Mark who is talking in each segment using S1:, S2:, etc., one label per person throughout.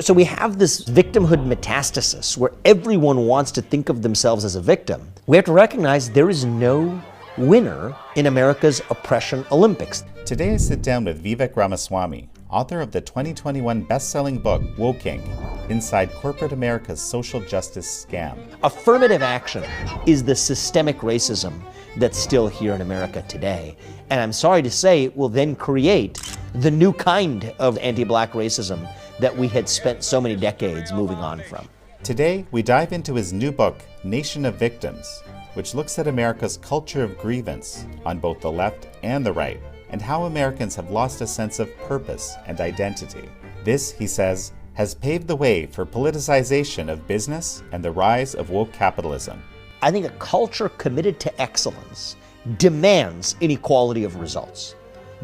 S1: So we have this victimhood metastasis where everyone wants to think of themselves as a victim. We have to recognize there is no winner in America's oppression Olympics.
S2: Today I sit down with Vivek Ramaswamy, author of the 2021 best-selling book, Woke Inc., Inside Corporate America's Social Justice Scam.
S1: Affirmative action is the systemic racism that's still here in America today. And I'm sorry to say it will then create the new kind of anti-Black racism that we had spent so many decades moving on from.
S2: Today, we dive into his new book, Nation of Victims, which looks at America's culture of grievance on both the left and the right, and how Americans have lost a sense of purpose and identity. This, he says, has paved the way for politicization of business and the rise of woke capitalism.
S1: I think a culture committed to excellence demands inequality of results,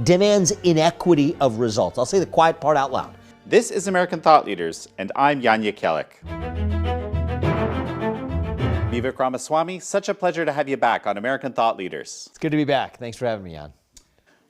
S1: demands inequity of results. I'll say the quiet part out loud.
S2: This is American Thought Leaders, and I'm Jan Jekielek. Vivek Ramaswamy, such a pleasure to have you back on American Thought Leaders.
S1: It's good to be back. Thanks for having me, Jan.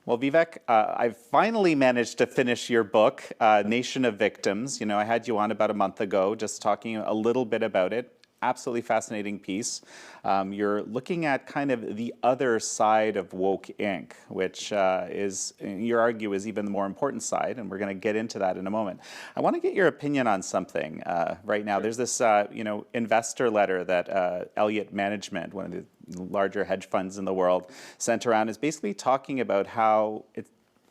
S2: Well, Vivek, I've finally managed to finish your book, Nation of Victims. You know, I had you on about a month ago, just talking a little bit about it. Absolutely fascinating piece. You're looking at kind of the other side of Woke Inc., which you argue is even the more important side, and we're going to get into that in a moment. I want to get your opinion on something right now. There's this investor letter that Elliott Management, one of the larger hedge funds in the world, sent around, is basically talking about how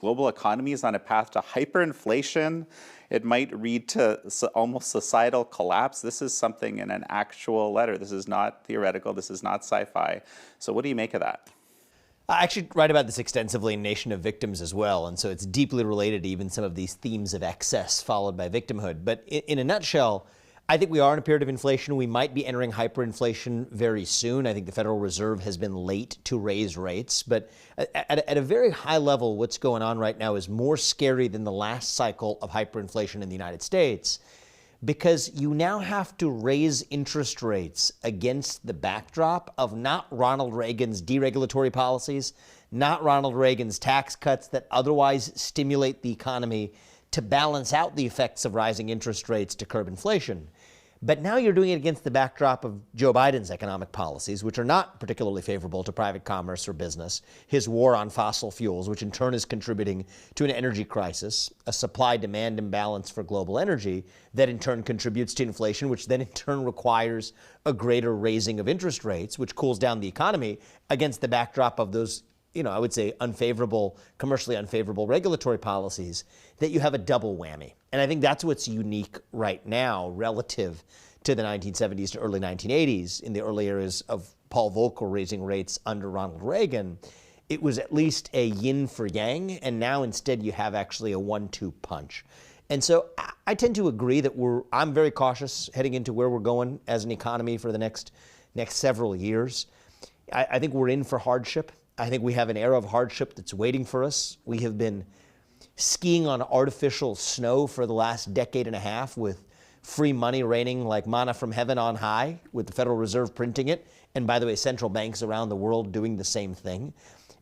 S2: global economy is on a path to hyperinflation. It might lead to almost societal collapse. This is something in an actual letter. This is not theoretical. This is not sci-fi. So what do you make of that?
S1: I actually write about this extensively in Nation of Victims as well, and so it's deeply related to even some of these themes of excess followed by victimhood. But in a nutshell, I think we are in a period of inflation. We might be entering hyperinflation very soon. I think the Federal Reserve has been late to raise rates. But at a very high level, what's going on right now is more scary than the last cycle of hyperinflation in the United States, because you now have to raise interest rates against the backdrop of not Ronald Reagan's deregulatory policies, not Ronald Reagan's tax cuts that otherwise stimulate the economy to balance out the effects of rising interest rates to curb inflation. But now you're doing it against the backdrop of Joe Biden's economic policies, which are not particularly favorable to private commerce or business, his war on fossil fuels, which in turn is contributing to an energy crisis, a supply-demand imbalance for global energy that in turn contributes to inflation, which then in turn requires a greater raising of interest rates, which cools down the economy against the backdrop of those, I would say unfavorable, commercially unfavorable regulatory policies, that you have a double whammy. And I think that's what's unique right now relative to the 1970s to early 1980s. In the early years of Paul Volcker raising rates under Ronald Reagan, it was at least a yin for yang, and now instead you have actually a 1-2 punch. And so I tend to agree that I'm very cautious heading into where we're going as an economy for the next several years. I think we're in for hardship. I think we have an era of hardship that's waiting for us. We have been skiing on artificial snow for the last decade and a half with free money raining like manna from heaven on high, with the Federal Reserve printing it, and by the way, central banks around the world doing the same thing.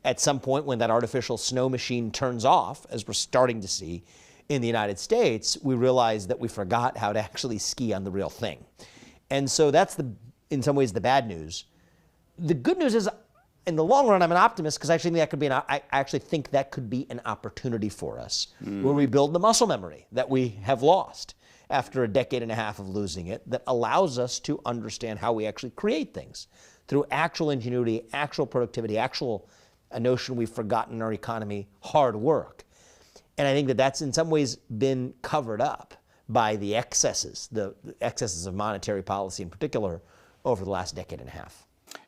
S1: At some point when that artificial snow machine turns off, as we're starting to see in the United States, we realize that we forgot how to actually ski on the real thing. And so that's in some ways the bad news. The good news is, in the long run, I'm an optimist because I actually think that could be an opportunity for us where we build the muscle memory that we have lost after a decade and a half of losing it, that allows us to understand how we actually create things through actual ingenuity, actual productivity, a notion we've forgotten in our economy, hard work. And I think that that's in some ways been covered up by the excesses of monetary policy in particular over the last decade and a half.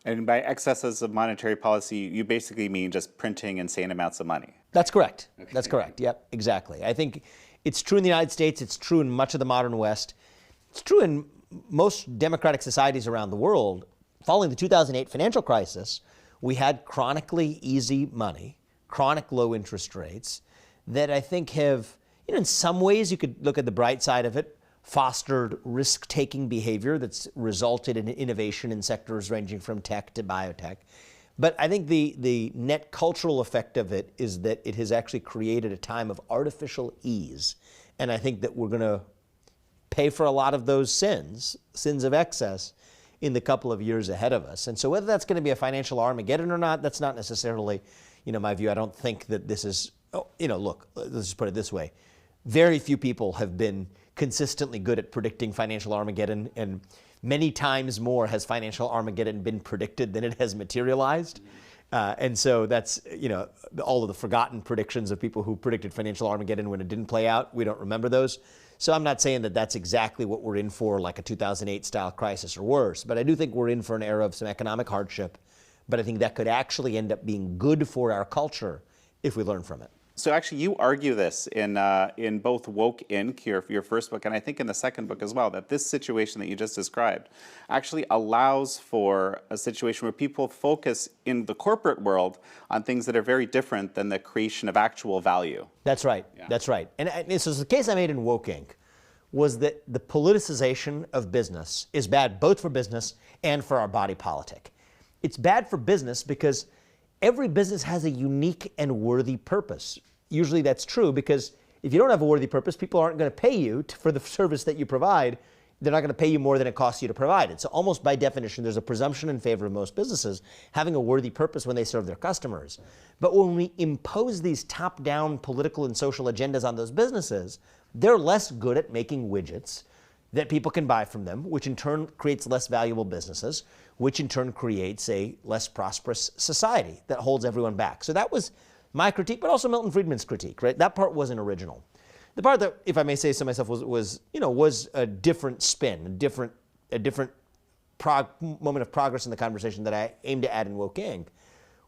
S2: And by excesses of monetary policy, you basically mean just printing insane amounts of money.
S1: That's correct. Okay. That's correct. Yep, exactly. I think it's true in the United States. It's true in much of the modern West. It's true in most democratic societies around the world. Following the 2008 financial crisis, we had chronically easy money, chronic low interest rates that I think have, in some ways you could look at the bright side of it, fostered risk-taking behavior that's resulted in innovation in sectors ranging from tech to biotech. But I think the net cultural effect of it is that it has actually created a time of artificial ease. And I think that we're going to pay for a lot of those sins of excess, in the couple of years ahead of us. And so whether that's going to be a financial Armageddon or not, that's not necessarily, my view. I don't think that this is, look, let's just put it this way. Very few people have been consistently good at predicting financial Armageddon, and many times more has financial Armageddon been predicted than it has materialized. And so that's, all of the forgotten predictions of people who predicted financial Armageddon when it didn't play out. We don't remember those. So I'm not saying that that's exactly what we're in for, like a 2008 style crisis or worse, but I do think we're in for an era of some economic hardship. But I think that could actually end up being good for our culture if we learn from it.
S2: So actually, you argue this in both Woke Inc., your first book, and I think in the second book as well, that this situation that you just described actually allows for a situation where people focus in the corporate world on things that are very different than the creation of actual value.
S1: That's right. Yeah. That's right. And so the case I made in Woke Inc. was that the politicization of business is bad both for business and for our body politic. It's bad for business because every business has a unique and worthy purpose. Usually that's true because if you don't have a worthy purpose, people aren't going to pay you for the service that you provide. They're not going to pay you more than it costs you to provide it. So almost by definition, there's a presumption in favor of most businesses having a worthy purpose when they serve their customers. But when we impose these top-down political and social agendas on those businesses, they're less good at making widgets that people can buy from them, which in turn creates less valuable businesses, which in turn creates a less prosperous society that holds everyone back. So that was my critique, but also Milton Friedman's critique, right? That part wasn't original. The part that, if I may say so myself, was a different spin, a different moment of progress in the conversation that I aimed to add in Woke Inc.,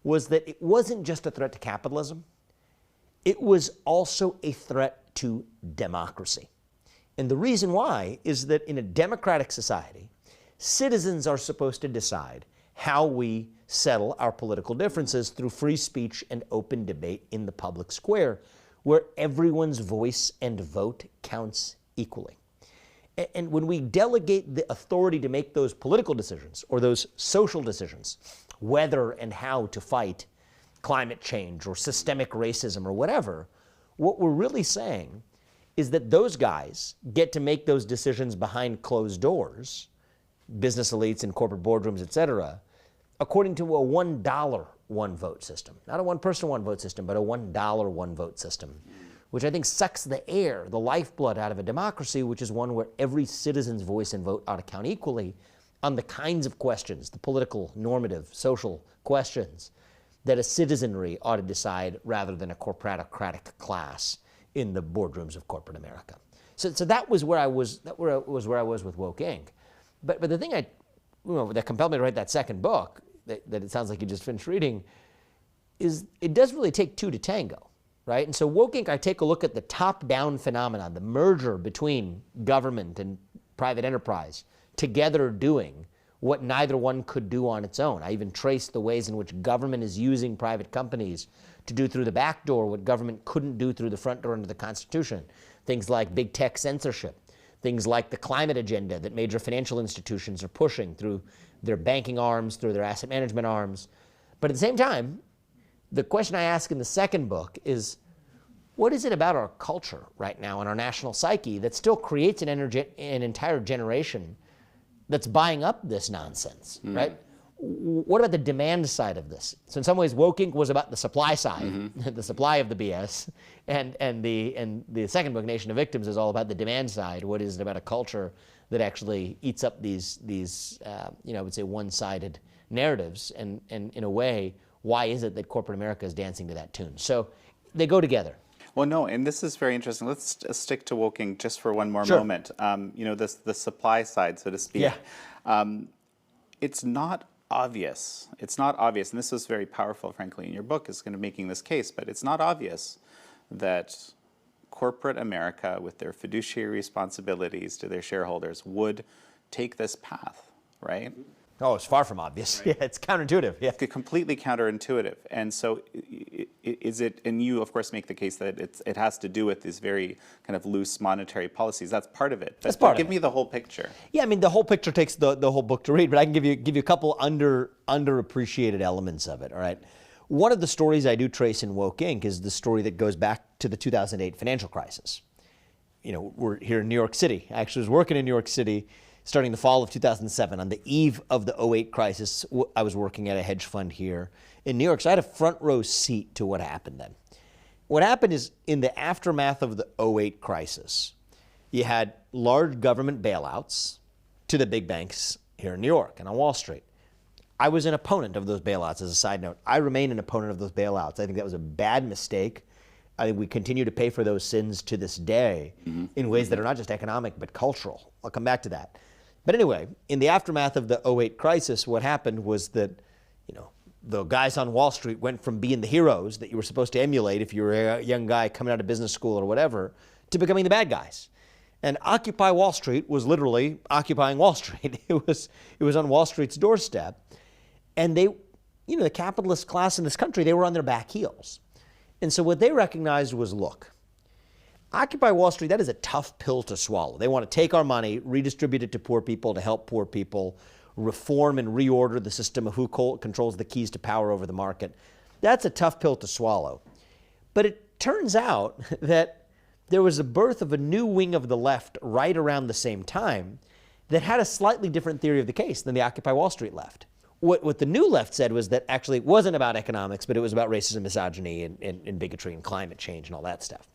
S1: was that it wasn't just a threat to capitalism, it was also a threat to democracy. And the reason why is that in a democratic society, citizens are supposed to decide how we settle our political differences through free speech and open debate in the public square, where everyone's voice and vote counts equally. And when we delegate the authority to make those political decisions or those social decisions, whether and how to fight climate change or systemic racism or whatever, what we're really saying is that those guys get to make those decisions behind closed doors, business elites and corporate boardrooms, et cetera, according to a $1 one vote system. Not a one person one vote system, but a $1 one vote system, which I think sucks the air, the lifeblood out of a democracy, which is one where every citizen's voice and vote ought to count equally on the kinds of questions, the political, normative, social questions that a citizenry ought to decide rather than a corporatocratic class in the boardrooms of corporate America. So that was where I was. That was where I was with Woke Inc. But the thing that compelled me to write that second book, that it sounds like you just finished reading, is it does really take two to tango, right? And so Woke Inc., I take a look at the top-down phenomenon, the merger between government and private enterprise, together doing what neither one could do on its own. I even trace the ways in which government is using private companies to do through the back door what government couldn't do through the front door under the Constitution. Things like big tech censorship, things like the climate agenda that major financial institutions are pushing through their banking arms, through their asset management arms. But at the same time, the question I ask in the second book is, what is it about our culture right now and our national psyche that still creates an entire generation that's buying up this nonsense, right? What about the demand side of this? So in some ways, Woke Inc. was about the supply side, the supply of the BS, and the second book, Nation of Victims, is all about the demand side. What is it about a culture that actually eats up these I would say one-sided narratives, and in a way, why is it that corporate America is dancing to that tune? So they go together.
S2: Well, no, and this is very interesting. Let's stick to Woke Inc. just for one more moment. The supply side, so to speak.
S1: Yeah.
S2: It's not obvious. It's not obvious, and this is very powerful, frankly, in your book, is kind of making this case, but it's not obvious that corporate America, with their fiduciary responsibilities to their shareholders, would take this path, right?
S1: Oh, it's far from obvious. Right. Yeah, it's counterintuitive. Yeah,
S2: it's completely counterintuitive. And so, is it? And you, of course, make the case that it has to do with these very kind of loose monetary policies. That's part of it.
S1: That's part of it.
S2: Give me the whole picture.
S1: Yeah, I mean, the whole picture takes the whole book to read, but I can give you a couple underappreciated elements of it. All right. One of the stories I do trace in Woke Inc. is the story that goes back to the 2008 financial crisis. we're here in New York City. I actually was working in New York City starting the fall of 2007. On the eve of the '08 crisis, I was working at a hedge fund here in New York. So I had a front row seat to what happened then. What happened is, in the aftermath of the '08 crisis, you had large government bailouts to the big banks here in New York and on Wall Street. I was an opponent of those bailouts. As a side note, I remain an opponent of those bailouts. I think that was a bad mistake. I think we continue to pay for those sins to this day in ways that are not just economic but cultural. I'll come back to that. But anyway, in the aftermath of the '08 crisis, what happened was that, the guys on Wall Street went from being the heroes that you were supposed to emulate if you were a young guy coming out of business school or whatever, to becoming the bad guys. And Occupy Wall Street was literally occupying Wall Street. It was on Wall Street's doorstep. And they, the capitalist class in this country, they were on their back heels. And so what they recognized was, look, Occupy Wall Street, that is a tough pill to swallow. They want to take our money, redistribute it to poor people to help poor people, reform and reorder the system of who controls the keys to power over the market. That's a tough pill to swallow. But it turns out that there was a birth of a new wing of the left right around the same time that had a slightly different theory of the case than the Occupy Wall Street left. What the new left said was that actually it wasn't about economics, but it was about racism, misogyny, and bigotry and climate change and all that stuff.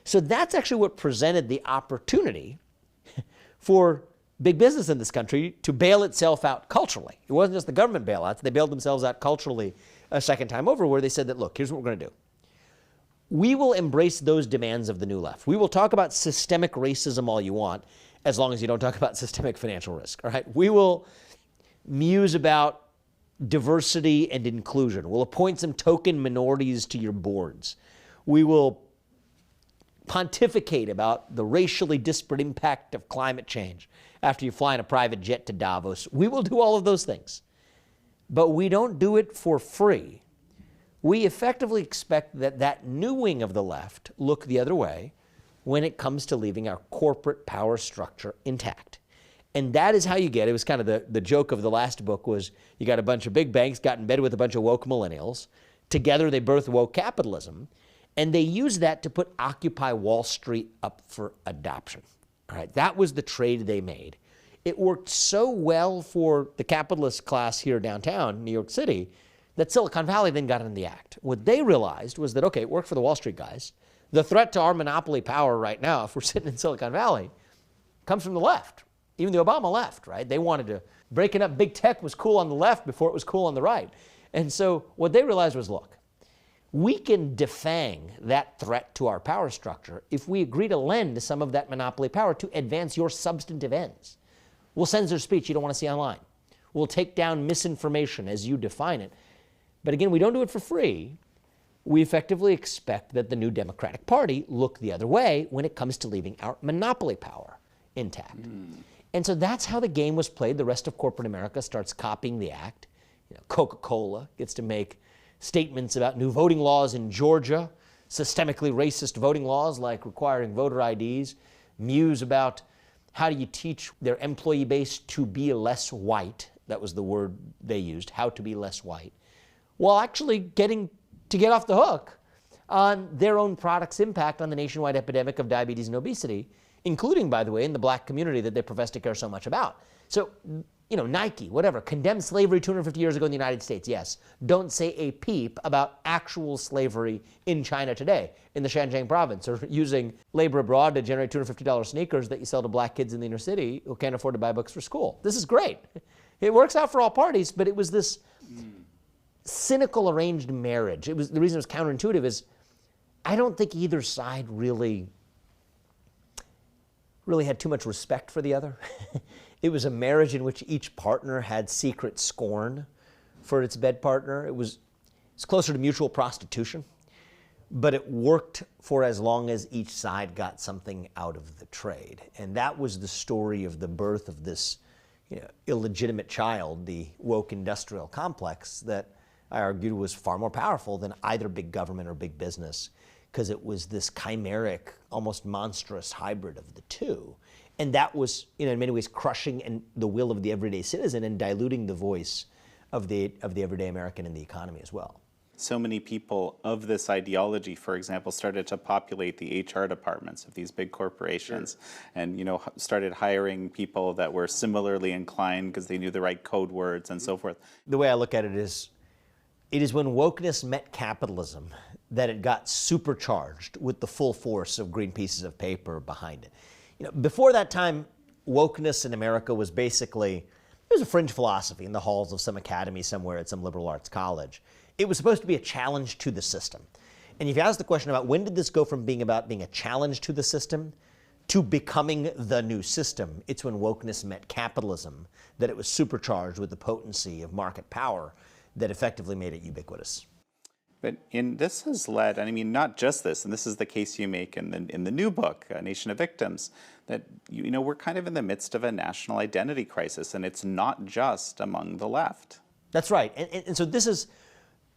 S1: So that's actually what presented the opportunity for big business in this country to bail itself out culturally. It wasn't just the government bailouts. They bailed themselves out culturally a second time over, where they said that, look, here's what we're going to do. We will embrace those demands of the new left. We will talk about systemic racism all you want, as long as you don't talk about systemic financial risk, all right? We will muse about diversity and inclusion. We'll appoint some token minorities to your boards. We will pontificate about the racially disparate impact of climate change after you fly in a private jet to Davos. We will do all of those things. But we don't do it for free. We effectively expect that that new wing of the left look the other way when it comes to leaving our corporate power structure intact. And that is how you get, it was kind of the joke of the last book was you got a bunch of big banks got in bed with a bunch of woke millennials. Together they birthed woke capitalism. And they used that to put Occupy Wall Street up for adoption. All right, that was the trade they made. It worked so well for the capitalist class here downtown, New York City, that Silicon Valley then got in the act. What they realized was that, okay, it worked for the Wall Street guys. The threat to our monopoly power right now, if we're sitting in Silicon Valley, comes from the left. Even the Obama left, right? They wanted to, breaking up big tech was cool on the left before it was cool on the right. And so what they realized was, look, we can defang that threat to our power structure if we agree to lend some of that monopoly power to advance your substantive ends. We'll censor speech you don't want to see online. We'll take down misinformation as you define it. But again, we don't do it for free. We effectively expect that the new Democratic Party look the other way when it comes to leaving our monopoly power intact. And so that's how the game was played. The rest of corporate America starts copying the act. Coca-Cola gets to make statements about new voting laws in Georgia, systemically racist voting laws like requiring voter IDs, muse about how do you teach their employee base to be less white. That was the word they used, how to be less white, while actually getting to get off the hook on their own product's impact on the nationwide epidemic of diabetes and obesity, including, by the way, in the black community that they profess to care so much about. So, Nike, whatever, condemned slavery 250 years ago in the United States, yes. Don't say a peep about actual slavery in China today, in the Xinjiang province, or using labor abroad to generate $250 sneakers that you sell to black kids in the inner city who can't afford to buy books for school. This is great. It works out for all parties, but it was this cynical arranged marriage. The reason it was counterintuitive is I don't think either side really had too much respect for the other. It was a marriage in which each partner had secret scorn for its bed partner. It's closer to mutual prostitution, but it worked for as long as each side got something out of the trade. And that was the story of the birth of this illegitimate child, the woke industrial complex, that I argued was far more powerful than either big government or big business, because it was this chimeric, almost monstrous hybrid of the two. And that was, in many ways, crushing the will of the everyday citizen and diluting the voice of the everyday American in the economy as well.
S2: so many people of this ideology, for example, started to populate the HR departments of these big corporations, and started hiring people that were similarly inclined because they knew the right code words and so forth.
S1: The way I look at it is when wokeness met capitalism that it got supercharged with the full force of green pieces of paper behind it. Before that time, wokeness in America was basically, it was a fringe philosophy in the halls of some academy somewhere at some liberal arts college. It was supposed to be a challenge to the system. And if you ask the question about when did this go from being about being a challenge to the system to becoming the new system, it's when wokeness met capitalism that it was supercharged with the potency of market power that effectively made it ubiquitous.
S2: But this has led, and I mean, not just this, and this is the case you make in the new book, Nation of Victims, that we're kind of in the midst of a national identity crisis, and it's not just among the left.
S1: That's right. And so this is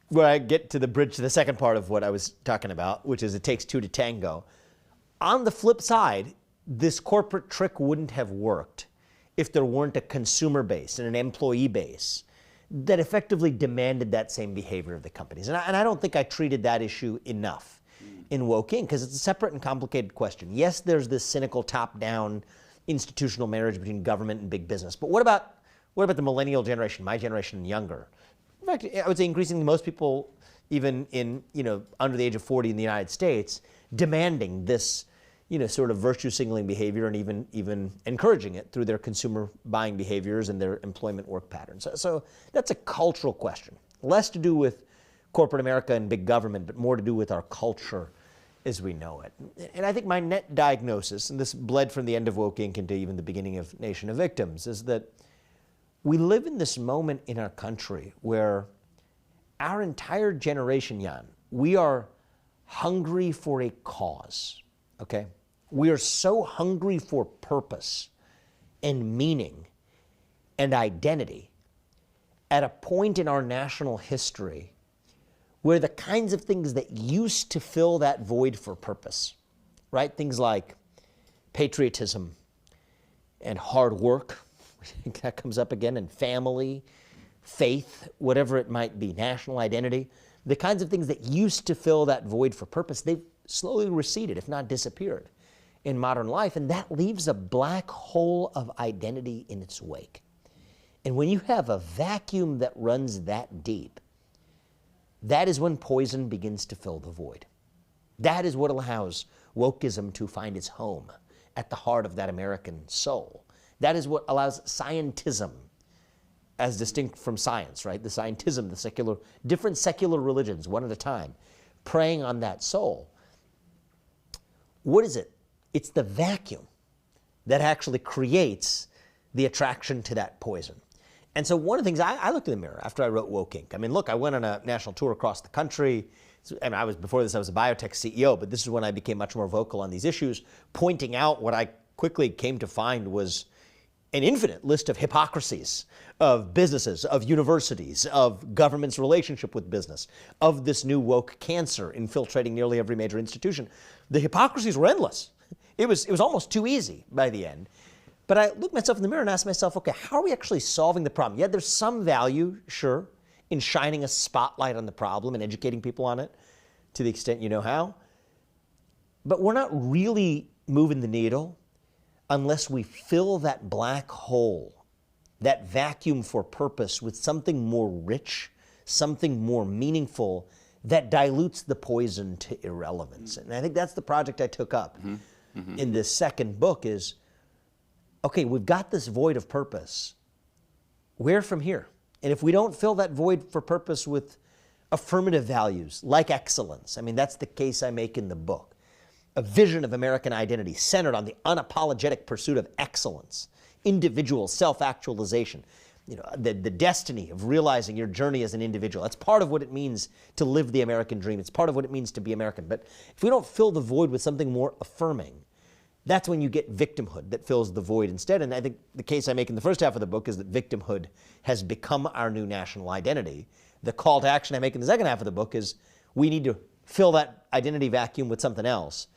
S1: where I get to the bridge to the second part of what I was talking about, which is it takes two to tango. On the flip side, this corporate trick wouldn't have worked if there weren't a consumer base and an employee base that effectively demanded that same behavior of the companies. And I don't think I treated that issue enough in Woke Inc., because it's a separate and complicated question. Yes, there's this cynical top-down institutional marriage between government and big business, but what about the millennial generation, my generation and younger? In fact, I would say increasingly most people, even in, under the age of 40 in the United States, demanding this sort of virtue signaling behavior and even encouraging it through their consumer buying behaviors and their employment work patterns. So that's a cultural question. Less to do with corporate America and big government, but more to do with our culture as we know it. And I think my net diagnosis, and this bled from the end of Woke Inc. into even the beginning of Nation of Victims, is that we live in this moment in our country where our entire generation, Jan, we are hungry for a cause, okay? We are so hungry for purpose and meaning and identity at a point in our national history where the kinds of things that used to fill that void for purpose, right? Things like patriotism and hard work, I think that comes up again, and family, faith, whatever it might be, national identity, the kinds of things that used to fill that void for purpose, they've slowly receded, if not disappeared, in modern life, and that leaves a black hole of identity in its wake. And when you have a vacuum that runs that deep, that is when poison begins to fill the void. That is what allows wokeism to find its home at the heart of that American soul. That is what allows scientism, as distinct from science, right? The scientism, the secular, different secular religions, one at a time, preying on that soul. What is it? It's the vacuum that actually creates the attraction to that poison. And so one of the things, I looked in the mirror after I wrote Woke Inc. I mean, look, I went on a national tour across the country. And before this, I was a biotech CEO, but this is when I became much more vocal on these issues, pointing out what I quickly came to find was an infinite list of hypocrisies of businesses, of universities, of government's relationship with business, of this new woke cancer infiltrating nearly every major institution. The hypocrisies were endless. It was almost too easy by the end. But I looked myself in the mirror and asked myself, okay, how are we actually solving the problem? Yeah, there's some value, sure, in shining a spotlight on the problem and educating people on it to the extent you know how. But we're not really moving the needle unless we fill that black hole, that vacuum for purpose, with something more rich, something more meaningful that dilutes the poison to irrelevance. And I think that's the project I took up in this second book is, okay, we've got this void of purpose. Where from here? And if we don't fill that void for purpose with affirmative values like excellence, I mean, that's the case I make in the book, a vision of American identity centered on the unapologetic pursuit of excellence, individual self-actualization, the destiny of realizing your journey as an individual. That's part of what it means to live the American dream. It's part of what it means to be American. But if we don't fill the void with something more affirming, that's when you get victimhood that fills the void instead. And I think the case I make in the first half of the book is that victimhood has become our new national identity. The call to action I make in the second half of the book is we need to fill that identity vacuum with something else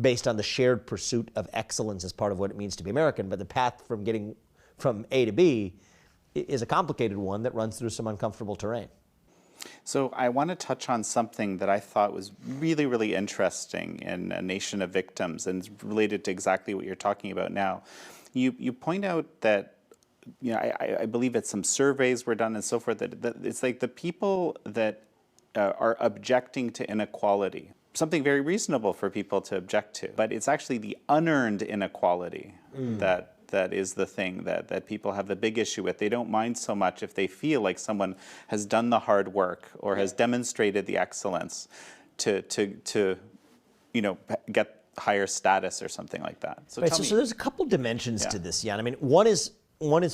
S1: based on the shared pursuit of excellence as part of what it means to be American. But the path from getting from A to B is a complicated one that runs through some uncomfortable terrain.
S2: So I want to touch on something that I thought was really, really interesting in A Nation of Victims, and it's related to exactly what you're talking about now. You point out that, I believe that some surveys were done and so forth, that it's like the people that are objecting to inequality, something very reasonable for people to object to, but it's actually the unearned inequality that is the thing that people have the big issue with. They don't mind so much if they feel like someone has done the hard work or has demonstrated the excellence to get higher status or something like that. So,
S1: right, so there's a couple dimensions to this, Jan. I mean, one is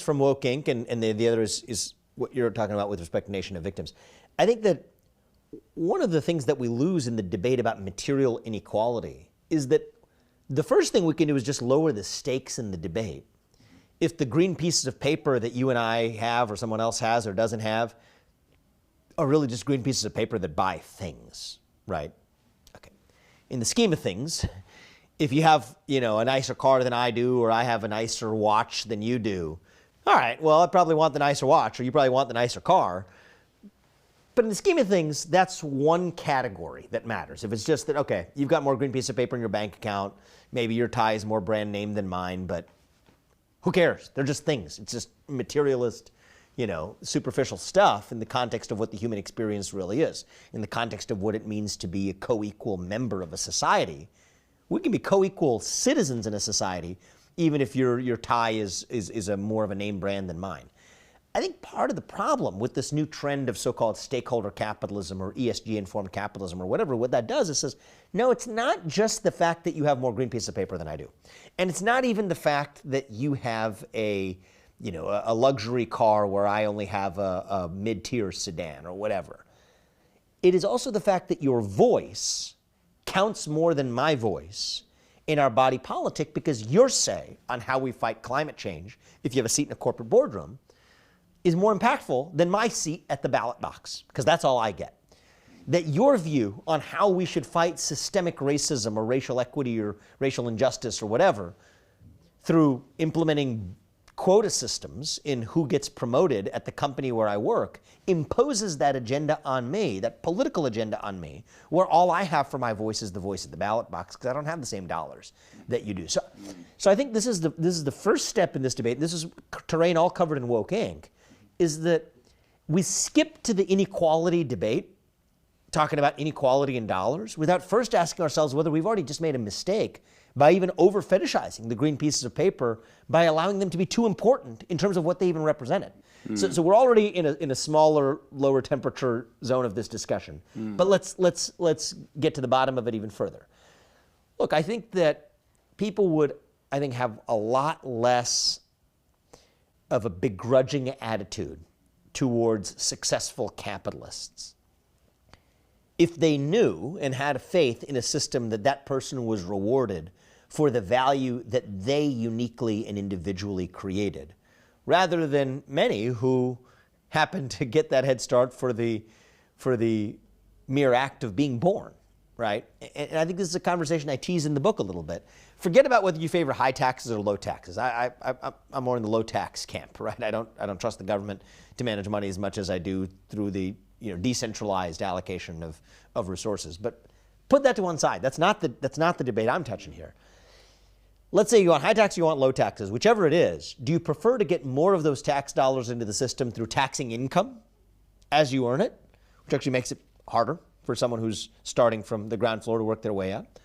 S1: from Woke Inc., and the other is what you're talking about with respect to Nation of Victims. I think that one of the things that we lose in the debate about material inequality is that the first thing we can do is just lower the stakes in the debate. If the green pieces of paper that you and I have or someone else has or doesn't have are really just green pieces of paper that buy things, right? Okay. In the scheme of things, if you have, a nicer car than I do, or I have a nicer watch than you do, all right, well, I probably want the nicer watch, or you probably want the nicer car. But in the scheme of things, that's one category that matters. If it's just that, okay, you've got more green piece of paper in your bank account, maybe your tie is more brand name than mine, but who cares? They're just things. It's just materialist, superficial stuff in the context of what the human experience really is, in the context of what it means to be a co-equal member of a society. We can be co-equal citizens in a society, even if your tie is a more of a name brand than mine. I think part of the problem with this new trend of so-called stakeholder capitalism or ESG-informed capitalism or whatever, what that does is says, no, it's not just the fact that you have more green piece of paper than I do. And it's not even the fact that you have a luxury car where I only have a mid-tier sedan or whatever. It is also the fact that your voice counts more than my voice in our body politic, because your say on how we fight climate change, if you have a seat in a corporate boardroom, is more impactful than my seat at the ballot box, because that's all I get. That your view on how we should fight systemic racism or racial equity or racial injustice or whatever through implementing quota systems in who gets promoted at the company where I work imposes that agenda on me, that political agenda on me, where all I have for my voice is the voice at the ballot box, because I don't have the same dollars that you do. So I think this is the first step in this debate. This is terrain all covered in Woke Inc., is that we skip to the inequality debate, talking about inequality in dollars, without first asking ourselves whether we've already just made a mistake by even over-fetishizing the green pieces of paper by allowing them to be too important in terms of what they even represented. So we're already in a smaller, lower temperature zone of this discussion. But let's get to the bottom of it even further. Look, I think that people would, have a lot less of a begrudging attitude towards successful capitalists if they knew and had faith in a system that person was rewarded for the value that they uniquely and individually created, rather than many who happen to get that head start for the mere act of being born, right? And I think this is a conversation I tease in the book a little bit. Forget about whether you favor high taxes or low taxes. I'm more in the low tax camp, right? I don't trust the government to manage money as much as I do through the decentralized allocation of resources. But put that to one side. That's not the debate I'm touching here. Let's say you want high tax, you want low taxes, whichever it is. Do you prefer to get more of those tax dollars into the system through taxing income as you earn it, which actually makes it harder for someone who's starting from the ground floor to work their way up?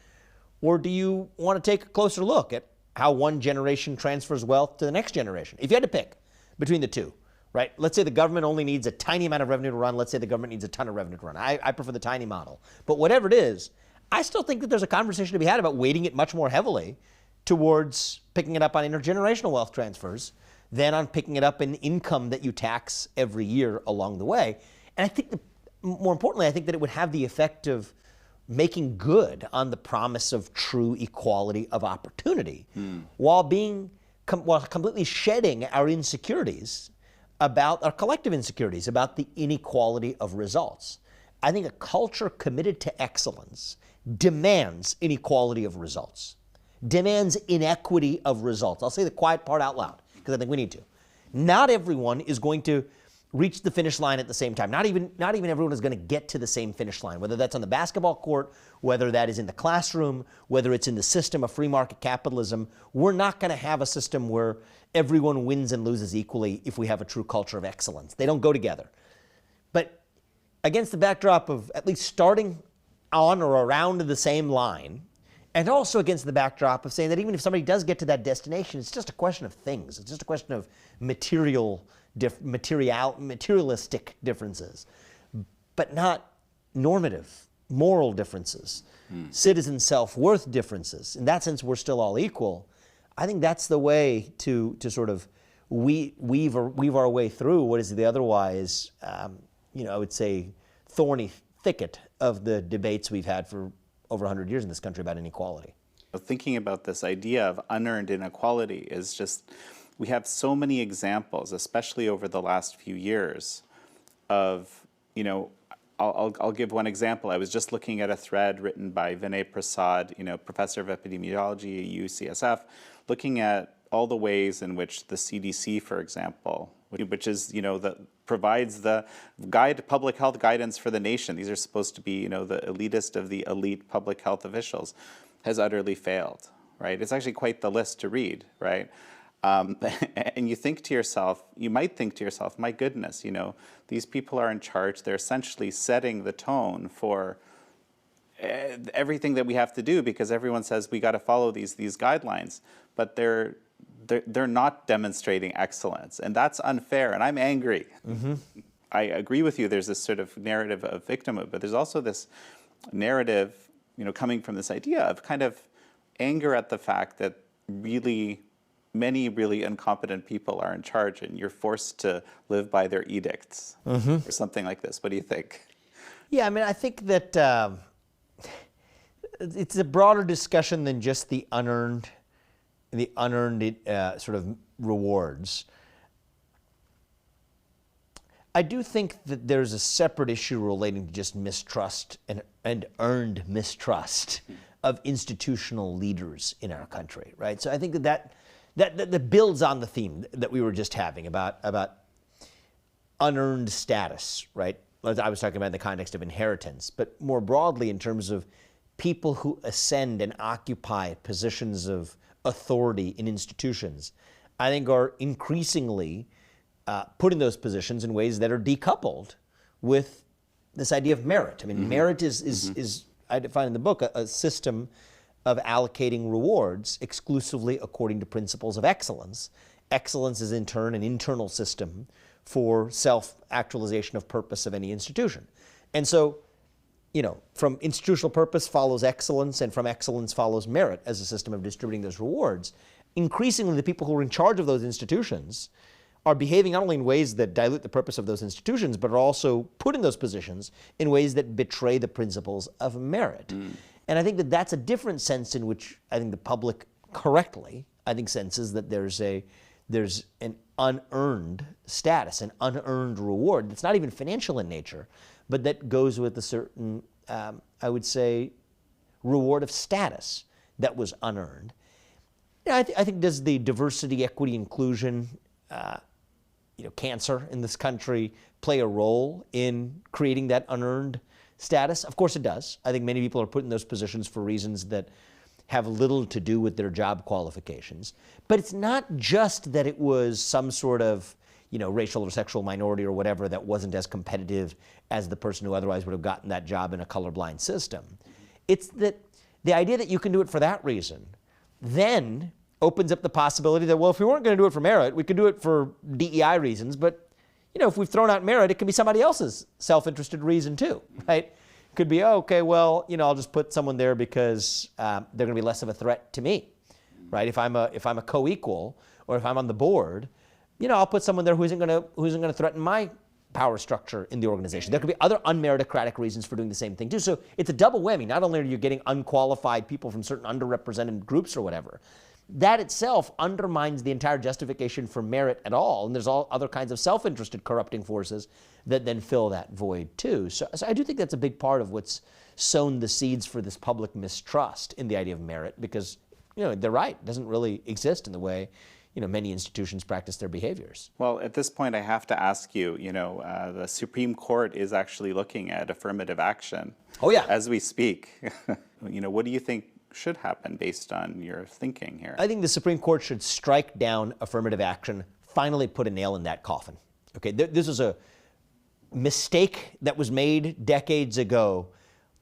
S1: Or do you want to take a closer look at how one generation transfers wealth to the next generation? If you had to pick between the two, right? Let's say the government only needs a tiny amount of revenue to run. Let's say the government needs a ton of revenue to run. I prefer the tiny model. But whatever it is, I still think that there's a conversation to be had about weighting it much more heavily towards picking it up on intergenerational wealth transfers than on picking it up in income that you tax every year along the way. And I think, more importantly, I think that it would have the effect of making good on the promise of true equality of opportunity while completely shedding our insecurities about our collective insecurities about the inequality of results. I think a culture committed to excellence demands inequality of results, demands inequity of results. I'll say the quiet part out loud because I think we need to. Not everyone is going to reach the finish line at the same time. Not even everyone is going to get to the same finish line, whether that's on the basketball court, whether that is in the classroom, whether it's in the system of free market capitalism. We're not going to have a system where everyone wins and loses equally if we have a true culture of excellence. They don't go together. But against the backdrop of at least starting on or around the same line, and also against the backdrop of saying that even if somebody does get to that destination, it's just a question of things. It's just a question of materialistic differences, but not normative, moral differences, citizen self-worth differences. In that sense, we're still all equal. I think that's the way to sort of weave our way through what is the otherwise, I would say, thorny thicket of the debates we've had for over 100 years in this country about inequality.
S2: Thinking about this idea of unearned inequality is just, we have so many examples, especially over the last few years, of, I'll give one example. I was just looking at a thread written by Vinay Prasad, professor of epidemiology at UCSF, looking at all the ways in which the CDC, for example, which is, that provides the public health guidance for the nation. These are supposed to be, the elitist of the elite public health officials, has utterly failed, right? It's actually quite the list to read, right? And you might think to yourself, my goodness, these people are in charge. They're essentially setting the tone for everything that we have to do because everyone says we got to follow these guidelines, but they're not demonstrating excellence, and that's unfair, and I'm angry. Mm-hmm. I agree with you, there's this sort of narrative of victimhood, but there's also this narrative, coming from this idea of kind of anger at the fact that many really incompetent people are in charge, and you're forced to live by their edicts, or something like this. What do you think?
S1: Yeah, I think that it's a broader discussion than just the unearned sort of rewards. I do think that there's a separate issue relating to just mistrust and earned mistrust of institutional leaders in our country, right? So I think that builds on the theme that we were just having about unearned status, right? I was talking about in the context of inheritance, but more broadly in terms of people who ascend and occupy positions of authority in institutions, I think are increasingly put in those positions in ways that are decoupled with this idea of merit. Merit is I define in the book, a system of allocating rewards exclusively according to principles of excellence. Excellence is in turn an internal system for self-actualization of purpose of any institution. And so, from institutional purpose follows excellence, and from excellence follows merit as a system of distributing those rewards. Increasingly, the people who are in charge of those institutions are behaving not only in ways that dilute the purpose of those institutions, but are also put in those positions in ways that betray the principles of merit. And I think that that's a different sense in which I think the public correctly, senses that there's an unearned status, an unearned reward that's not even financial in nature, but that goes with a certain, I would say, reward of status that was unearned. I think does the diversity, equity, inclusion, cancer in this country play a role in creating that unearned status? Of course it does. I think many people are put in those positions for reasons that have little to do with their job qualifications. But it's not just that it was some sort of, racial or sexual minority or whatever that wasn't as competitive as the person who otherwise would have gotten that job in a colorblind system. It's that the idea that you can do it for that reason then opens up the possibility that, well, if we weren't going to do it for merit, we could do it for DEI reasons, but if we've thrown out merit, it can be somebody else's self-interested reason too, right? It could be, I'll just put someone there because they're going to be less of a threat to me, right? If I'm a co-equal, or if I'm on the board, I'll put someone there who isn't going to threaten my power structure in the organization. There could be other unmeritocratic reasons for doing the same thing too. So it's a double whammy. Not only are you getting unqualified people from certain underrepresented groups or whatever, that itself undermines the entire justification for merit at all. And there's all other kinds of self-interested corrupting forces that then fill that void too. So I do think that's a big part of what's sown the seeds for this public mistrust in the idea of merit, because they're right. It doesn't really exist in the way many institutions practice their behaviors.
S2: Well, at this point, I have to ask you, the Supreme Court is actually looking at affirmative action.
S1: Oh, yeah.
S2: As we speak. What do you think should happen based on your thinking here?
S1: I think the Supreme Court should strike down affirmative action, finally put a nail in that coffin. Okay, this was a mistake that was made decades ago.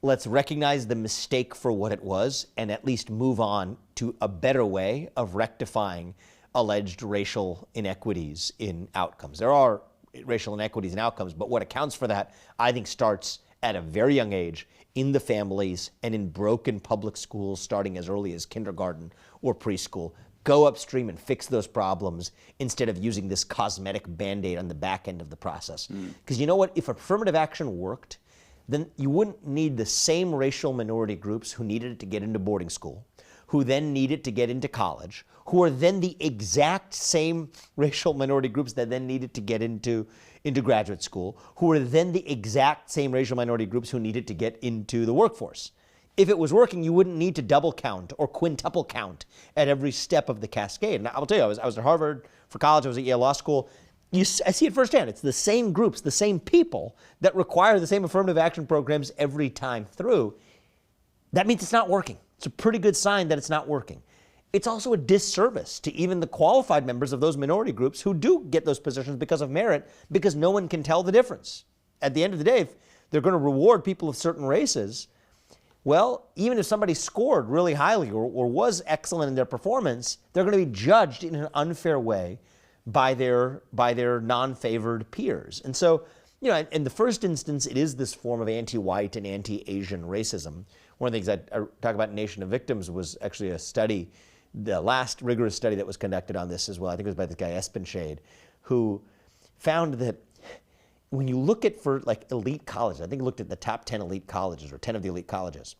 S1: Let's recognize the mistake for what it was and at least move on to a better way of rectifying alleged racial inequities in outcomes. There are racial inequities in outcomes, but what accounts for that, I think, starts at a very young age in the families and in broken public schools starting as early as kindergarten or preschool. Go upstream and fix those problems instead of using this cosmetic Band-Aid on the back end of the process. Because you know what? If affirmative action worked, then you wouldn't need the same racial minority groups who needed it to get into boarding school, who then need it to get into college, who are then the exact same racial minority groups that then needed to get into graduate school, who are then the exact same racial minority groups who needed to get into the workforce. If it was working, you wouldn't need to double count or quintuple count at every step of the cascade. And I will tell you, I was at Harvard for college, I was at Yale Law School. I see it firsthand. It's the same groups, the same people that require the same affirmative action programs every time through. That means it's not working. It's a pretty good sign that it's not working. It's also a disservice to even the qualified members of those minority groups who do get those positions because of merit, because no one can tell the difference. At the end of the day, if they're going to reward people of certain races, well, even if somebody scored really highly or was excellent in their performance, they're going to be judged in an unfair way by their non-favored peers. And so, in the first instance, it is this form of anti-white and anti-Asian racism. One of the things I talk about in Nation of Victims was actually a study, the last rigorous study that was conducted on this as well. I think it was by this guy Espenshade, who found that when you look at for like elite colleges, I think he looked at the top 10 elite colleges or 10 of the elite colleges,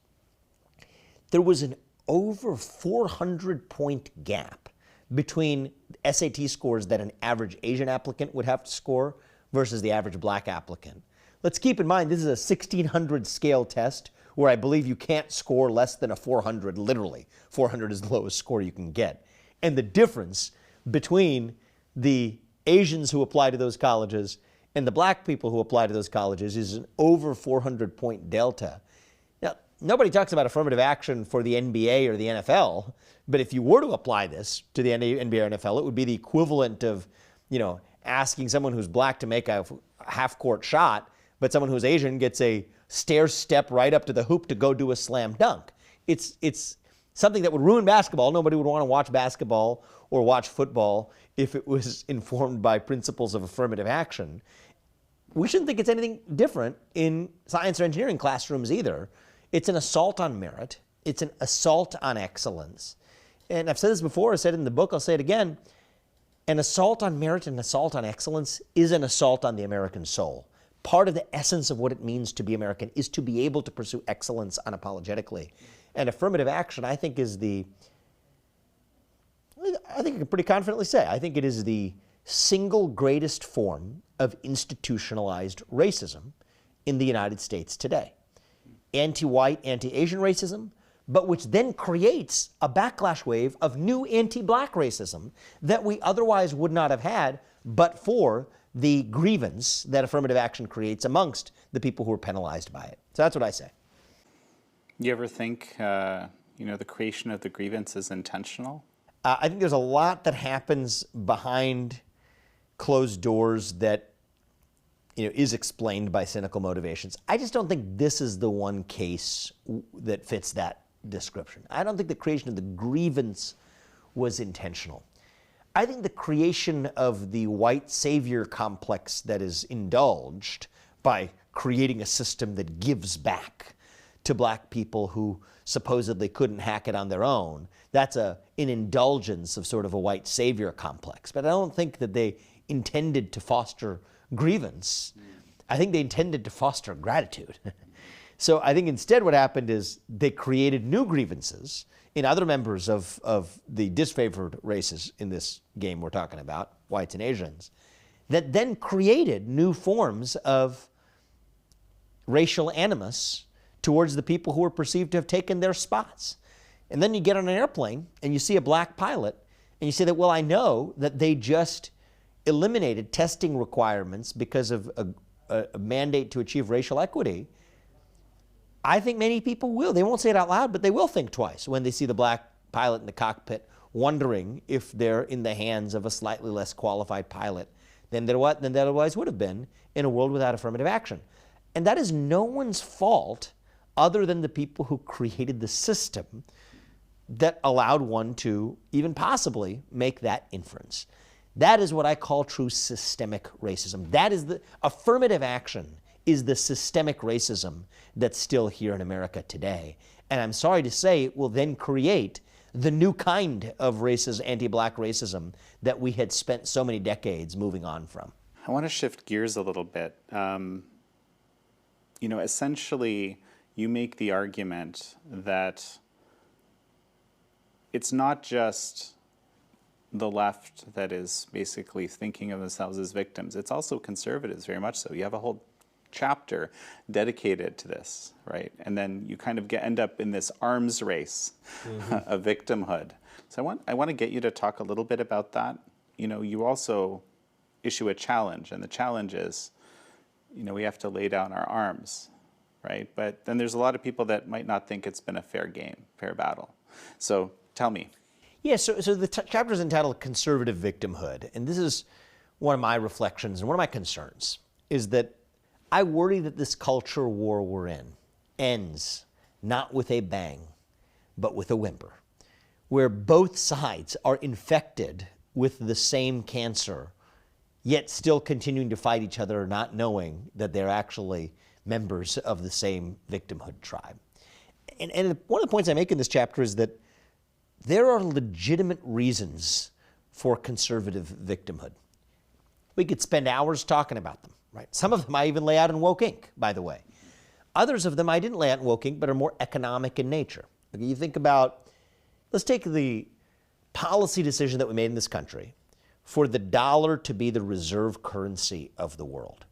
S1: there was an over 400-point gap between SAT scores that an average Asian applicant would have to score versus the average black applicant. Let's keep in mind, this is a 1600 scale test where I believe you can't score less than a 400, literally. 400 is the lowest score you can get. And the difference between the Asians who apply to those colleges and the black people who apply to those colleges is an over 400-point delta. Now, nobody talks about affirmative action for the NBA or the NFL, but if you were to apply this to the NBA or NFL, it would be the equivalent of, asking someone who's black to make a half-court shot, but someone who's Asian gets a stair step right up to the hoop to go do a slam dunk. It's something that would ruin basketball. Nobody would want to watch basketball or watch football if it was informed by principles of affirmative action. We shouldn't think it's anything different in science or engineering classrooms either. It's an assault on merit. It's an assault on excellence. And I've said this before, I said it in the book, I'll say it again. An assault on merit and an assault on excellence is an assault on the American soul. Part of the essence of what it means to be American is to be able to pursue excellence unapologetically. And affirmative action, I think, I think I can pretty confidently say, I think it is the single greatest form of institutionalized racism in the United States today. Anti-white, anti-Asian racism, but which then creates a backlash wave of new anti-black racism that we otherwise would not have had but for the grievance that affirmative action creates amongst the people who are penalized by it. So that's what I say.
S2: You ever think, the creation of the grievance is intentional?
S1: I think there's a lot that happens behind closed doors that is explained by cynical motivations. I just don't think this is the one case that fits that description. I don't think the creation of the grievance was intentional. I think the creation of the white savior complex that is indulged by creating a system that gives back to black people who supposedly couldn't hack it on their own, that's an indulgence of sort of a white savior complex. But I don't think that they intended to foster grievance. I think they intended to foster gratitude. So I think instead what happened is they created new grievances in other members of the disfavored races in this game we're talking about, whites and Asians, that then created new forms of racial animus towards the people who were perceived to have taken their spots. And then you get on an airplane and you see a black pilot and you say that, well, I know that they just eliminated testing requirements because of a mandate to achieve racial equity, I think many people will. They won't say it out loud, but they will think twice when they see the black pilot in the cockpit, wondering if they're in the hands of a slightly less qualified pilot than they otherwise would have been in a world without affirmative action. And that is no one's fault other than the people who created the system that allowed one to even possibly make that inference. That is what I call true systemic racism. That is the affirmative action is the systemic racism that's still here in America today. And I'm sorry to say it will then create the new kind of racism, anti-black racism, that we had spent so many decades moving on from.
S2: I want to shift gears a little bit. Essentially, you make the argument that it's not just the left that is basically thinking of themselves as victims. It's also conservatives, very much so. You have a whole chapter dedicated to this, right? And then you kind of end up in this arms race of victimhood. So I want to get you to talk a little bit about that. You also issue a challenge, and the challenge is, we have to lay down our arms, right? But then there's a lot of people that might not think it's been a fair game, fair battle. So tell me.
S1: Yeah, so the chapter is entitled Conservative Victimhood, and this is one of my reflections and one of my concerns, is that I worry that this culture war we're in ends not with a bang, but with a whimper, where both sides are infected with the same cancer, yet still continuing to fight each other, not knowing that they're actually members of the same victimhood tribe. And one of the points I make in this chapter is that there are legitimate reasons for conservative victimhood. We could spend hours talking about them, right? Some of them I even lay out in Woke Inc., by the way. Others of them I didn't lay out in Woke Inc., but are more economic in nature. Okay, you think about, let's take the policy decision that we made in this country for the dollar to be the reserve currency of the world.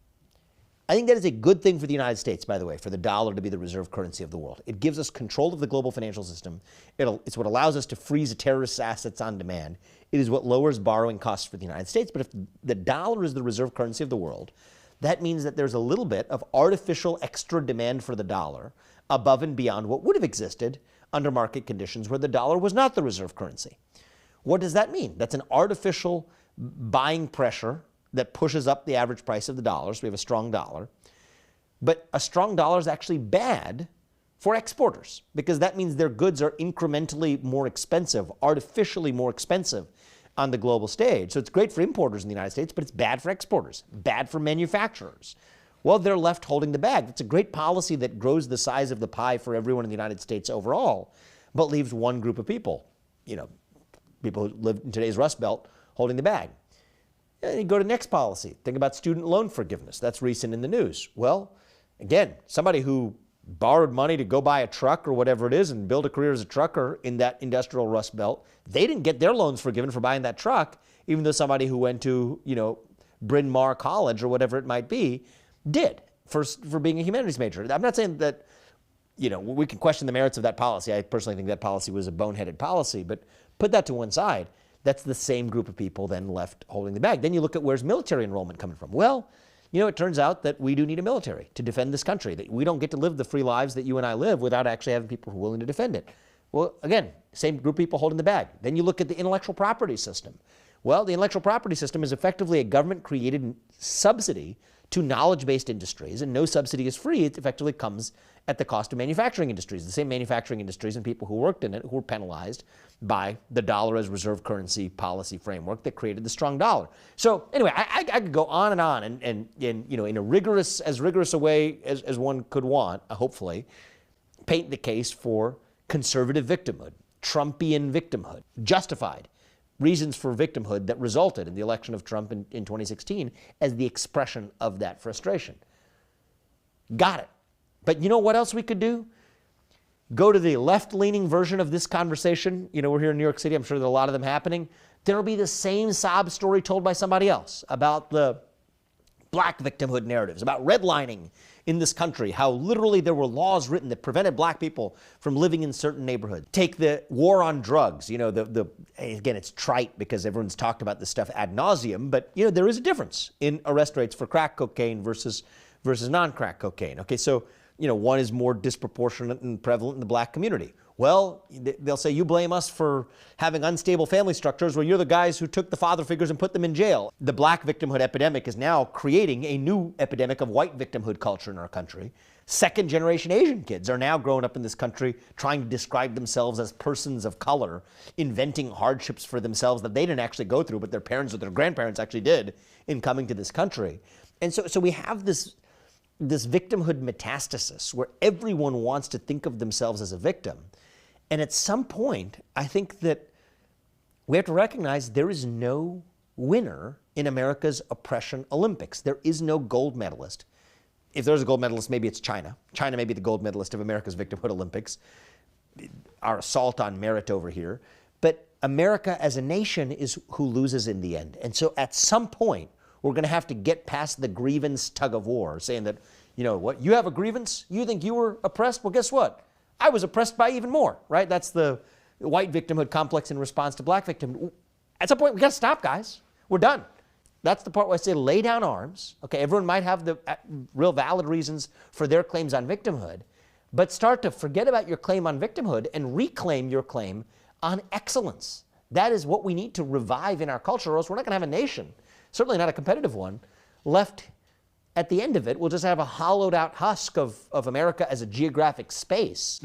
S1: I think that is a good thing for the United States, by the way, for the dollar to be the reserve currency of the world. It gives us control of the global financial system. It's what allows us to freeze terrorist assets on demand. It is what lowers borrowing costs for the United States. But if the dollar is the reserve currency of the world, that means that there's a little bit of artificial extra demand for the dollar above and beyond what would have existed under market conditions where the dollar was not the reserve currency. What does that mean? That's an artificial buying pressure that pushes up the average price of the dollar, so we have a strong dollar. But a strong dollar is actually bad for exporters because that means their goods are incrementally more expensive, artificially more expensive on the global stage. So it's great for importers in the United States, but it's bad for exporters, bad for manufacturers. Well, they're left holding the bag. It's a great policy that grows the size of the pie for everyone in the United States overall, but leaves one group of people, people who live in today's Rust Belt, holding the bag. And you go to the next policy. Think about student loan forgiveness. That's recent in the news. Well, again, somebody who borrowed money to go buy a truck or whatever it is and build a career as a trucker in that industrial Rust Belt, they didn't get their loans forgiven for buying that truck, even though somebody who went to, Bryn Mawr College or whatever it might be did for being a humanities major. I'm not saying that, we can question the merits of that policy. I personally think that policy was a boneheaded policy, but put that to one side. That's the same group of people then left holding the bag. Then you look at where's military enrollment coming from. Well, it turns out that we do need a military to defend this country, that we don't get to live the free lives that you and I live without actually having people who are willing to defend it. Well, again, same group of people holding the bag. Then you look at the intellectual property system. Well, the intellectual property system is effectively a government-created subsidy to knowledge-based industries, and no subsidy is free. It effectively comes at the cost of manufacturing industries, the same manufacturing industries and people who worked in it who were penalized by the dollar as reserve currency policy framework that created the strong dollar. So anyway, I could go on and in a rigorous a way as one could want, hopefully, paint the case for conservative victimhood, Trumpian victimhood, justified reasons for victimhood that resulted in the election of Trump in 2016 as the expression of that frustration. Got it. But you know what else we could do? Go to the left-leaning version of this conversation. We're here in New York City. I'm sure there are a lot of them happening. There'll be the same sob story told by somebody else about the black victimhood narratives, about redlining in this country, how literally there were laws written that prevented black people from living in certain neighborhoods. Take the war on drugs. You know, again, it's trite because everyone's talked about this stuff ad nauseum, but you know, there is a difference in arrest rates for crack cocaine versus non-crack cocaine. Okay, so you know, one is more disproportionate and prevalent in the black community. Well, they'll say, you blame us for having unstable family structures where you're the guys who took the father figures and put them in jail. The black victimhood epidemic is now creating a new epidemic of white victimhood culture in our country. Second generation Asian kids are now growing up in this country trying to describe themselves as persons of color, inventing hardships for themselves that they didn't actually go through, but their parents or their grandparents actually did in coming to this country. And so we have this victimhood metastasis where everyone wants to think of themselves as a victim. And at some point, I think that we have to recognize there is no winner in America's oppression Olympics. There is no gold medalist. If there's a gold medalist, maybe it's China. China may be the gold medalist of America's victimhood Olympics. Our assault on merit over here. But America as a nation is who loses in the end. And so at some point, we're going to have to get past the grievance tug of war, saying that, you know what, you have a grievance? You think you were oppressed? Well, guess what? I was oppressed by even more, right? That's the white victimhood complex in response to black victim. At some point, we got to stop, guys. We're done. That's the part where I say lay down arms. Okay, everyone might have the real valid reasons for their claims on victimhood, but start to forget about your claim on victimhood and reclaim your claim on excellence. That is what we need to revive in our culture, or else we're not going to have a nation, certainly not a competitive one, left at the end of it. We'll just have a hollowed out husk of America as a geographic space.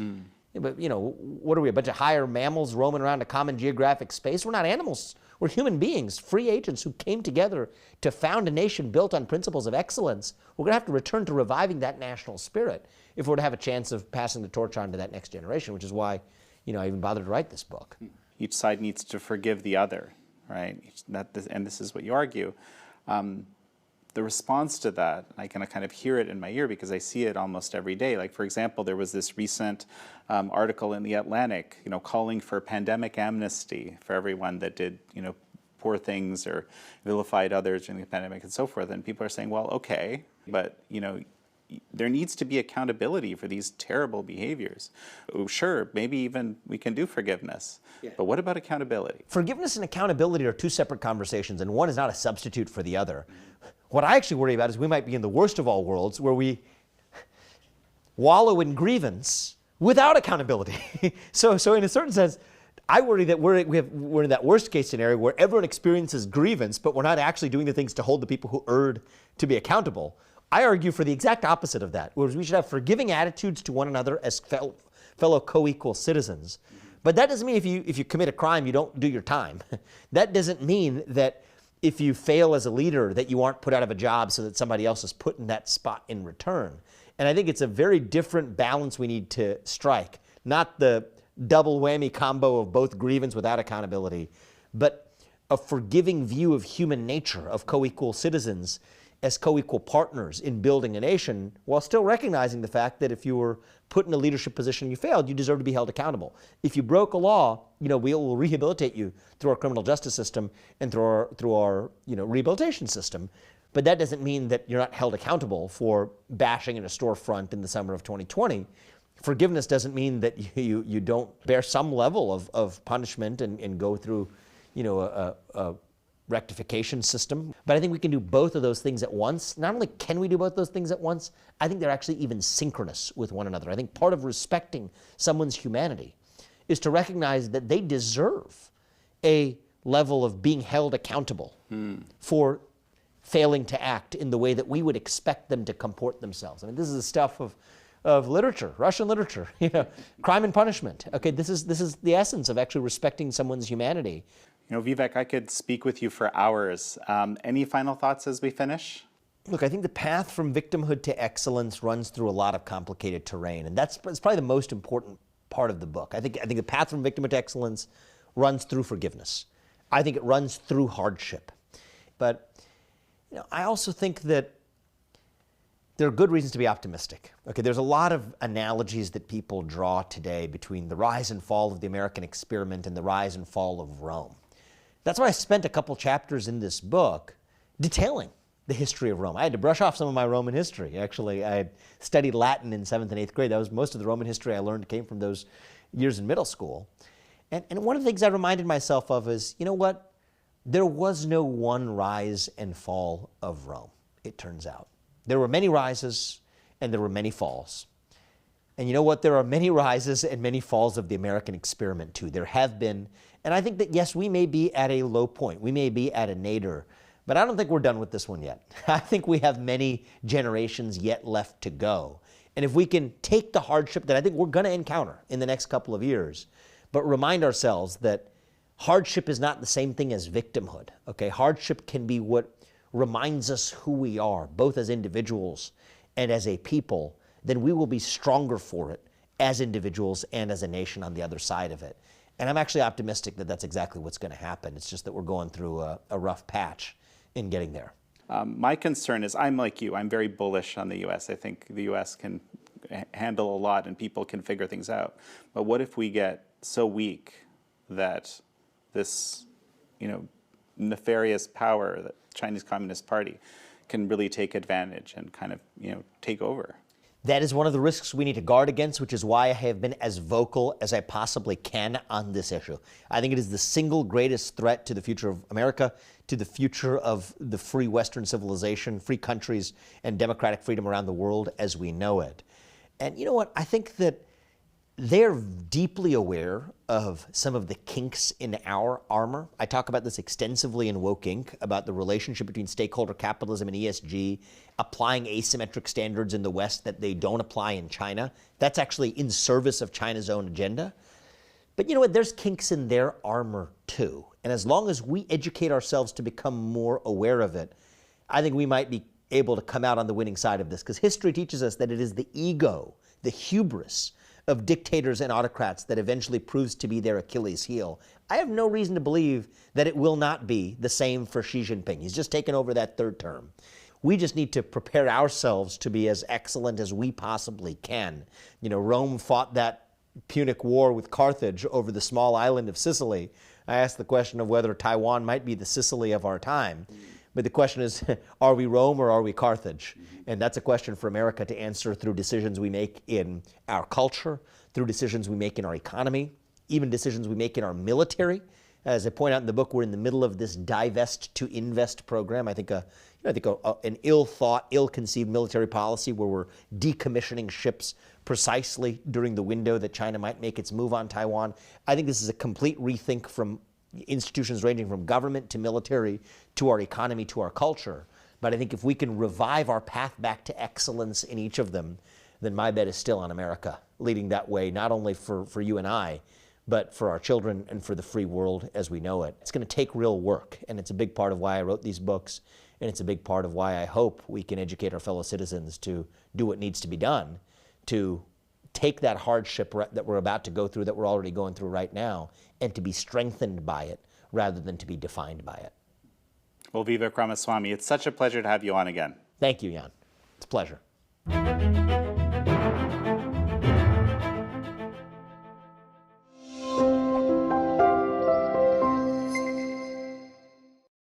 S1: But, you know, what are we, a bunch of higher mammals roaming around a common geographic space? We're not animals. We're human beings, free agents who came together to found a nation built on principles of excellence. We're going to have to return to reviving that national spirit if we're to have a chance of passing the torch on to that next generation, which is why, you know, I even bothered to write this book.
S2: Each side needs to forgive the other, right? And this is what you argue. The response to that, I can kind of hear it in my ear because I see it almost every day. Like, for example, there was this recent article in The Atlantic, you know, calling for pandemic amnesty for everyone that did, you know, poor things or vilified others during the pandemic and so forth. And people are saying, well, okay, but, you know, there needs to be accountability for these terrible behaviors. Oh, sure, maybe even we can do forgiveness. Yeah. But what about accountability?
S1: Forgiveness and accountability are two separate conversations, and one is not a substitute for the other. What I actually worry about is we might be in the worst of all worlds where we wallow in grievance without accountability. So in a certain sense, I worry that we're in that worst case scenario where everyone experiences grievance, but we're not actually doing the things to hold the people who erred to be accountable. I argue for the exact opposite of that, whereas we should have forgiving attitudes to one another as fellow co-equal citizens. But that doesn't mean if you commit a crime, you don't do your time. That doesn't mean that if you fail as a leader that you aren't put out of a job so that somebody else is put in that spot in return. And I think it's a very different balance we need to strike, not the double whammy combo of both grievance without accountability, but a forgiving view of human nature, of co-equal citizens as co-equal partners in building a nation, while still recognizing the fact that if you were put in a leadership position and you failed, you deserve to be held accountable. If you broke a law, you know, we will rehabilitate you through our criminal justice system and through our you know, rehabilitation system. But that doesn't mean that you're not held accountable for bashing in a storefront in the summer of 2020. Forgiveness doesn't mean that you don't bear some level of punishment and go through, you know, a rectification system. But I think we can do both of those things at once. Not only can we do both those things at once, I think they're actually even synchronous with one another. I think part of respecting someone's humanity is to recognize that they deserve a level of being held accountable for failing to act in the way that we would expect them to comport themselves. I mean, this is the stuff of literature, Russian literature, you know, crime and punishment. Okay, this is the essence of actually respecting someone's humanity.
S2: You know, Vivek, I could speak with you for hours. Any final thoughts as we finish?
S1: Look, I think the path from victimhood to excellence runs through a lot of complicated terrain, and that's probably the most important part of the book. I think the path from victimhood to excellence runs through forgiveness. I think it runs through hardship. But you know, I also think that there are good reasons to be optimistic. Okay, there's a lot of analogies that people draw today between the rise and fall of the American experiment and the rise and fall of Rome. That's why I spent a couple chapters in this book detailing the history of Rome. I had to brush off some of my Roman history. Actually, I had studied Latin in 7th and 8th grade. That was most of the Roman history I learned came from those years in middle school. And one of the things I reminded myself of is, you know what? There was no one rise and fall of Rome, it turns out. There were many rises and there were many falls. And you know what? There are many rises and many falls of the American experiment too. There have been. And I think that, yes, we may be at a low point. We may be at a nadir. But I don't think we're done with this one yet. I think we have many generations yet left to go. And if we can take the hardship that I think we're going to encounter in the next couple of years, but remind ourselves that hardship is not the same thing as victimhood. Okay? Hardship can be what reminds us who we are, both as individuals and as a people, then we will be stronger for it as individuals and as a nation on the other side of it. And I'm actually optimistic that that's exactly what's going to happen. It's just that we're going through a rough patch in getting there.
S2: My concern is, I'm like you, I'm very bullish on the U.S. I think the U.S. can handle a lot and people can figure things out. But what if we get so weak that this, nefarious power, the Chinese Communist Party, can really take advantage and kind of, take over?
S1: That is one of the risks we need to guard against, which is why I have been as vocal as I possibly can on this issue. I think it is the single greatest threat to the future of America, to the future of the free Western civilization, free countries, and democratic freedom around the world as we know it. And you know what? I think that they're deeply aware of some of the kinks in our armor. I talk about this extensively in Woke Inc., about the relationship between stakeholder capitalism and ESG, applying asymmetric standards in the West that they don't apply in China. That's actually in service of China's own agenda. But you know what? There's kinks in their armor too. And as long as we educate ourselves to become more aware of it, I think we might be able to come out on the winning side of this, because history teaches us that it is the ego, the hubris of dictators and autocrats that eventually proves to be their Achilles heel. I have no reason to believe that it will not be the same for Xi Jinping. He's just taken over that third term. We just need to prepare ourselves to be as excellent as we possibly can. Rome fought that Punic War with Carthage over the small island of Sicily. I asked the question of whether Taiwan might be the Sicily of our time. But the question is, are we Rome or are we Carthage? And that's a question for America to answer through decisions we make in our culture, through decisions we make in our economy, even decisions we make in our military. As I point out in the book, we're in the middle of this divest to invest program. I think an ill-thought, ill-conceived military policy where we're decommissioning ships precisely during the window that China might make its move on Taiwan. I think this is a complete rethink from institutions ranging from government to military to our economy to our culture. But I think if we can revive our path back to excellence in each of them, then my bet is still on America leading that way, not only for you and I, but for our children and for the free world as we know it. It's going to take real work, and it's a big part of why I wrote these books, and it's a big part of why I hope we can educate our fellow citizens to do what needs to be done to take that hardship that we're about to go through, that we're already going through right now, and to be strengthened by it rather than to be defined by it.
S2: Well, Vivek Ramaswamy, it's such a pleasure to have you on again.
S1: Thank you, Jan. It's a pleasure.